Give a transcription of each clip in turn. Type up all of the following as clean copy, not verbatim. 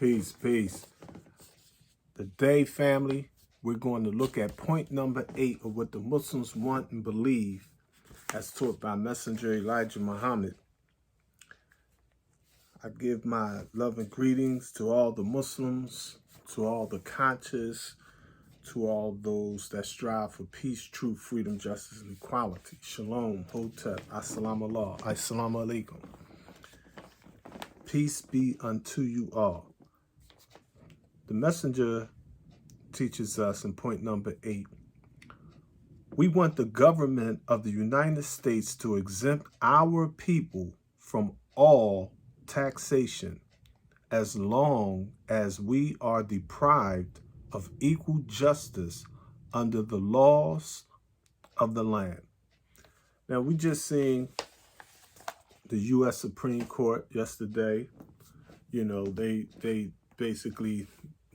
Peace, peace. Today, family, we're going to look at point number 8 of what the Muslims want and believe as taught by Messenger Elijah Muhammad. I give my love and greetings to all the Muslims, to all the conscious, to all those that strive for peace, truth, freedom, justice, and equality. Shalom, Hotep, Assalamu Allah, Assalamu Alaikum. Peace be unto you all. The Messenger teaches us in point number 8, we want the government of the United States to exempt our people from all taxation as long as we are deprived of equal justice under the laws of the land. Now, we just seen the U.S. Supreme Court yesterday. You know, they basically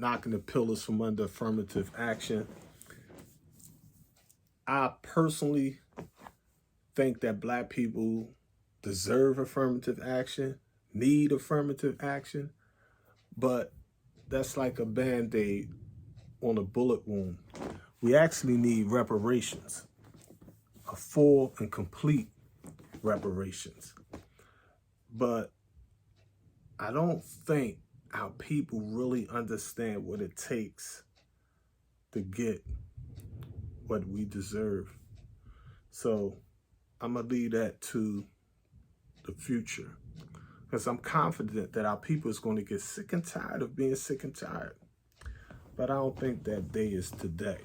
knocking the pillars from under affirmative action. I personally think that Black people deserve affirmative action, need affirmative action, but that's like a Band-Aid on a bullet wound. We actually need reparations, a full and complete reparations. But I don't think our people really understand what it takes to get what we deserve. So I'm going to leave that to the future, because I'm confident that our people is going to get sick and tired of being sick and tired. But I don't think that day is today.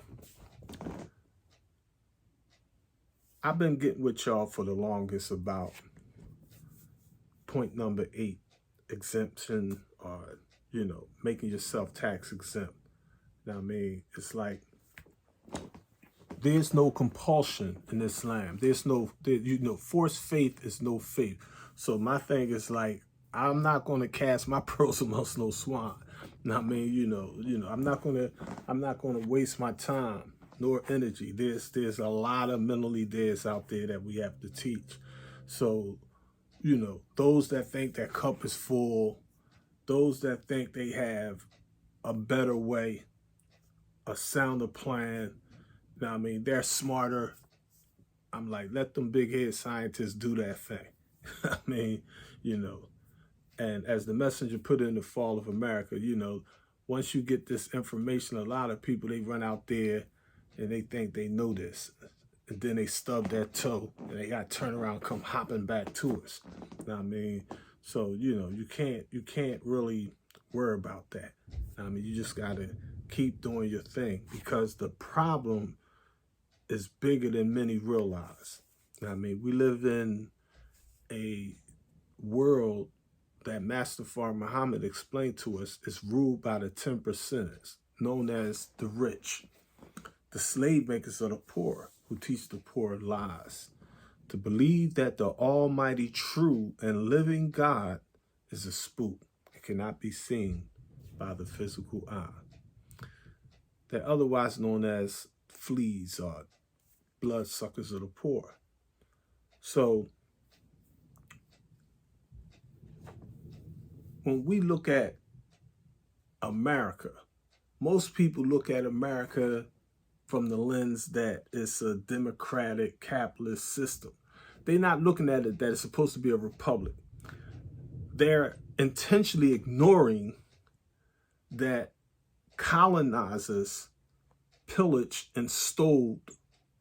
I've been getting with y'all for the longest about point number 8, exemption, or, you know, making yourself tax exempt. Now, I mean, it's like there's no compulsion in Islam. There's no, forced faith is no faith. So my thing is like, I'm not going to cast my pearls amongst no swine. Now, I mean, you know, I'm not going to waste my time nor energy. There's a lot of mentally deads out there that we have to teach. So, you know, those that think that cup is full, those that think they have a better way, a sounder plan, now, I mean, they're smarter. I'm like, let them big head scientists do that thing. I mean, you know, and as the Messenger put it in the Fall of America, you know, once you get this information, a lot of people, they run out there and they think they know this. And then they stub their toe and they got to turn around and come hopping back to us. I mean, so, you know, you can't really worry about that. I mean, you just got to keep doing your thing, because the problem is bigger than many realize. I mean, we live in a world that Master Fard Muhammad explained to us is ruled by the 10%ers, known as the rich, the slave makers of the poor, who teach the poor lies, to believe that the almighty, true, and living God is a spook. It cannot be seen by the physical eye. They're otherwise known as fleas or bloodsuckers of the poor. So when we look at America, most people look at America from the lens that it's a democratic capitalist system. They're not looking at it that it's supposed to be a republic. They're intentionally ignoring that colonizers pillaged and stole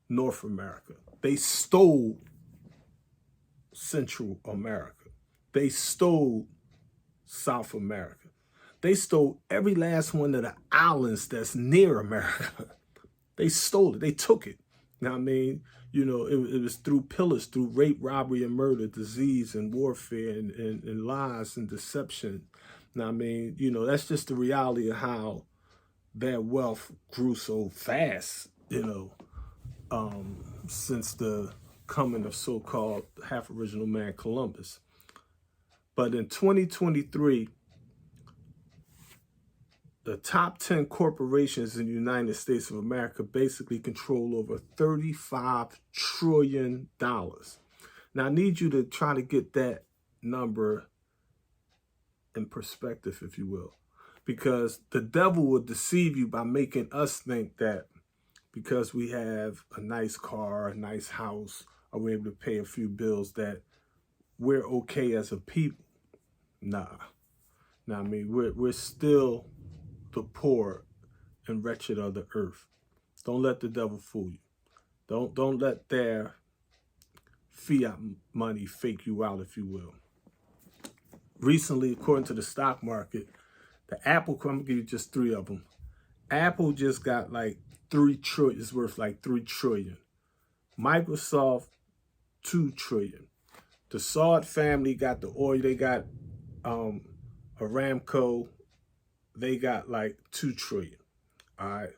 North America. They stole Central America. They stole South America. They stole every last one of the islands that's near America. They stole it. They took it. Now, I mean, you know, it was through pillage, through rape, robbery, and murder, disease, and warfare, and lies and deception. Now, I mean, you know, that's just the reality of how their wealth grew so fast, you know, since the coming of so-called half-original man Columbus. But in 2023, the top 10 corporations in the United States of America basically control over $35 trillion. Now, I need you to try to get that number in perspective, if you will. because the devil will deceive you by making us think that because we have a nice car, a nice house, or we're able to pay a few bills, that we're okay as a people. Nah. Now, I mean, we're still the poor and wretched of the earth. Don't let the devil fool you. Don't let their fiat money fake you out, if you will. Recently, according to the stock market, the Apple, I'm gonna give you just 3 of them. Apple just got like 3 trillion, it's worth like 3 trillion. Microsoft, 2 trillion. The Saud family got the oil, they got Aramco, they got like 2 trillion. All right.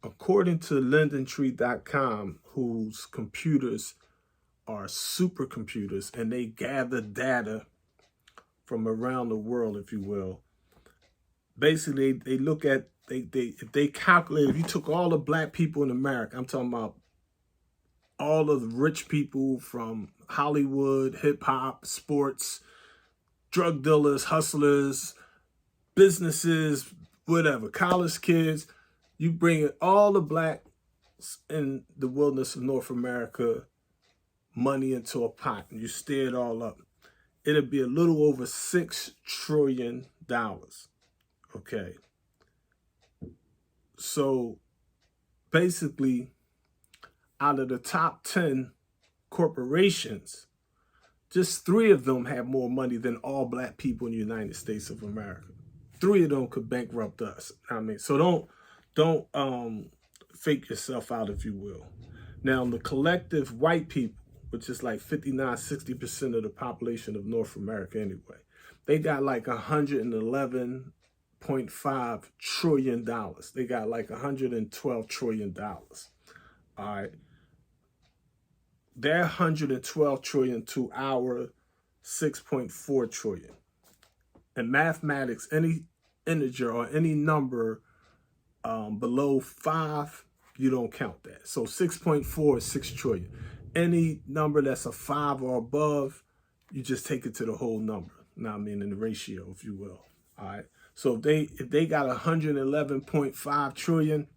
According to LendingTree.com, whose computers are supercomputers and they gather data from around the world, if you will. Basically, they look at, they calculate, if you took all the black people in America, I'm talking about all of the rich people from Hollywood, hip hop, sports, drug dealers, hustlers, businesses, whatever, college kids, you bring all the blacks in the wilderness of North America money into a pot and you stir it all up, it'll be a little over $6 trillion. Okay. So basically, out of the top 10 corporations, just 3 of them have more money than all black people in the United States of America. 3 of them could bankrupt us. I mean, so don't fake yourself out, if you will. Now, the collective white people, which is like 59–60% of the population of North America anyway, they got like $111.5 trillion. They got like $112 trillion. All right. Their $112 trillion to our $6.4 trillion. In mathematics, any integer or any number below 5, you don't count that. So 6.4 is 6 trillion. Any number that's a 5 or above, you just take it to the whole number. Now, I mean, in the ratio, if you will. All right. So if they got 111.5 trillion,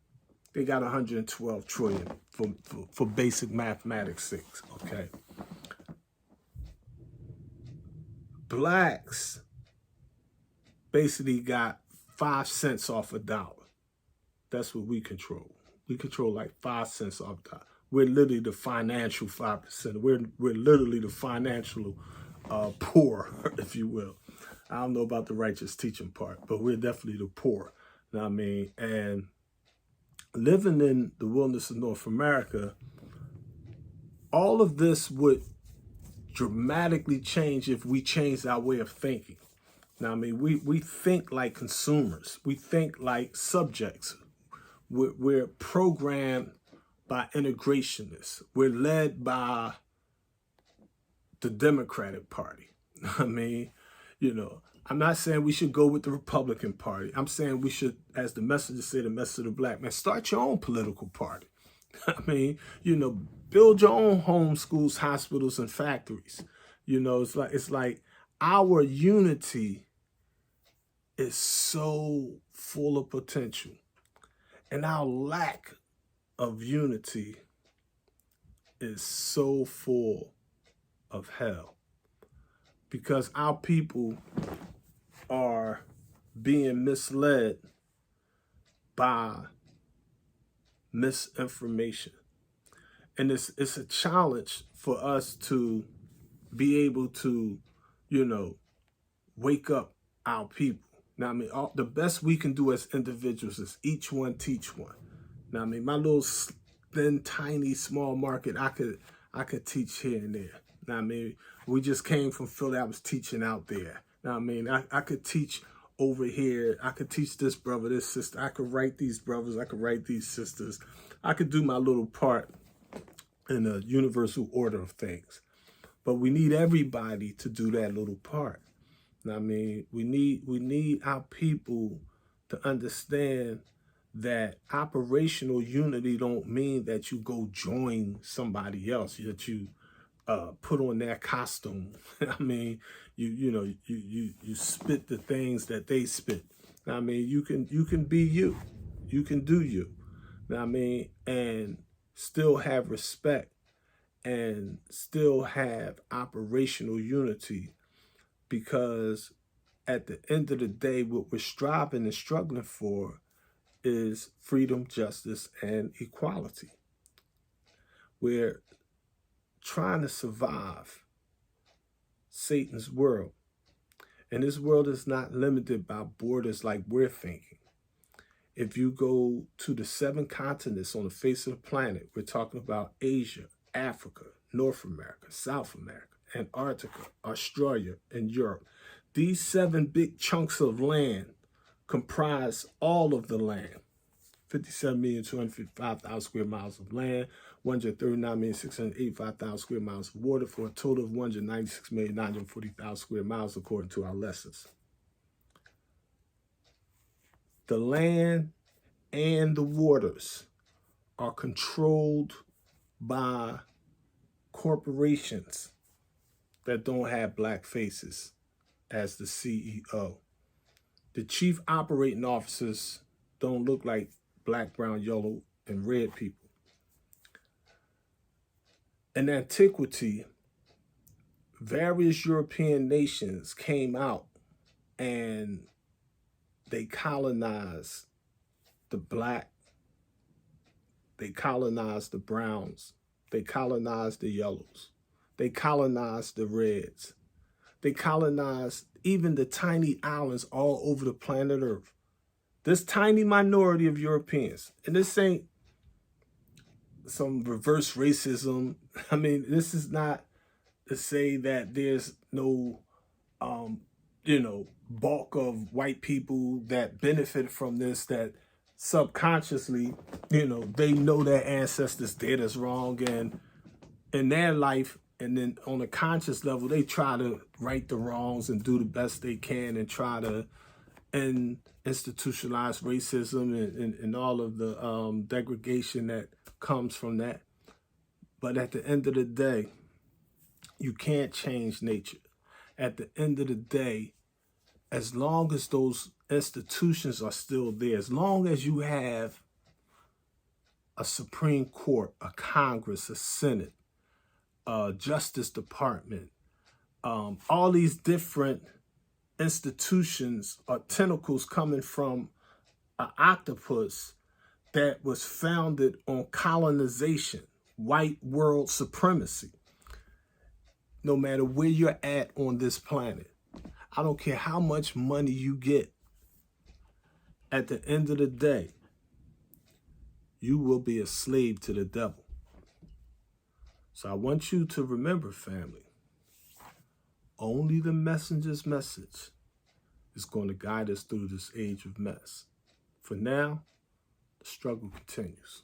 they got 112 trillion for basic mathematics 6. Okay. Blacks basically got 5 cents off a dollar. That's what we control. We control like 5 cents off a dollar. We're literally the financial 5%. We're literally the financial poor, if you will. I don't know about the righteous teaching part, but we're definitely the poor. You know what I mean? And living in the wilderness of North America, all of this would dramatically change if we changed our way of thinking. Now, I mean, we think like consumers. We think like subjects. We're programmed by integrationists. We're led by the Democratic Party. I mean, you know, I'm not saying we should go with the Republican Party. I'm saying we should, as the message say, the message of the black man, start your own political party. I mean, you know, build your own homes, schools, hospitals, and factories. You know, it's like our unity is so full of potential. And our lack of unity is so full of hell. Because our people are being misled by misinformation. And it's a challenge for us to be able to, you know, wake up our people. Now, I mean, the best we can do as individuals is each one teach one. Now, I mean, my little thin, tiny, small market, I could teach here and there. Now, I mean, we just came from Philly. I was teaching out there. Now, I mean, I could teach over here. I could teach this brother, this sister. I could write these brothers. I could write these sisters. I could do my little part in the universal order of things. But we need everybody to do that little part. I mean, we need our people to understand that operational unity don't mean that you go join somebody else, that you put on their costume. I mean, you spit the things that they spit. I mean, you can be you. You can do you. I mean, and still have respect and still have operational unity, because at the end of the day, what we're striving and struggling for is freedom, justice, and equality. We're trying to survive Satan's world. And this world is not limited by borders like we're thinking. If you go to the 7 continents on the face of the planet, we're talking about Asia, Africa, North America, South America, Antarctica, Australia, and Europe. These 7 big chunks of land comprise all of the land. 57,255,000 square miles of land, 139,685,000 square miles of water, for a total of 196,940,000 square miles, according to our lessons. The land and the waters are controlled by corporations that don't have black faces as the CEO. The chief operating officers don't look like black, brown, yellow, and red people. In antiquity, various European nations came out and they colonized the black, they colonized the browns, they colonized the yellows, they colonized the reds, they colonized even the tiny islands all over the planet Earth. This tiny minority of Europeans, and this ain't some reverse racism. I mean, this is not to say that there's no, bulk of white people that benefit from this, that subconsciously, they know their ancestors did us wrong, and in their life, and then on a conscious level, they try to right the wrongs and do the best they can and try to end institutionalized racism and all of the degradation that comes from that. But at the end of the day, you can't change nature. At the end of the day, as long as those institutions are still there, as long as you have a Supreme Court, a Congress, a Senate, a Justice Department, all these different institutions are tentacles coming from an octopus that was founded on colonization, white world supremacy. No matter where you're at on this planet, I don't care how much money you get, at the end of the day, you will be a slave to the devil. So I want you to remember, family, only the messenger's message is going to guide us through this age of mess. For now, the struggle continues.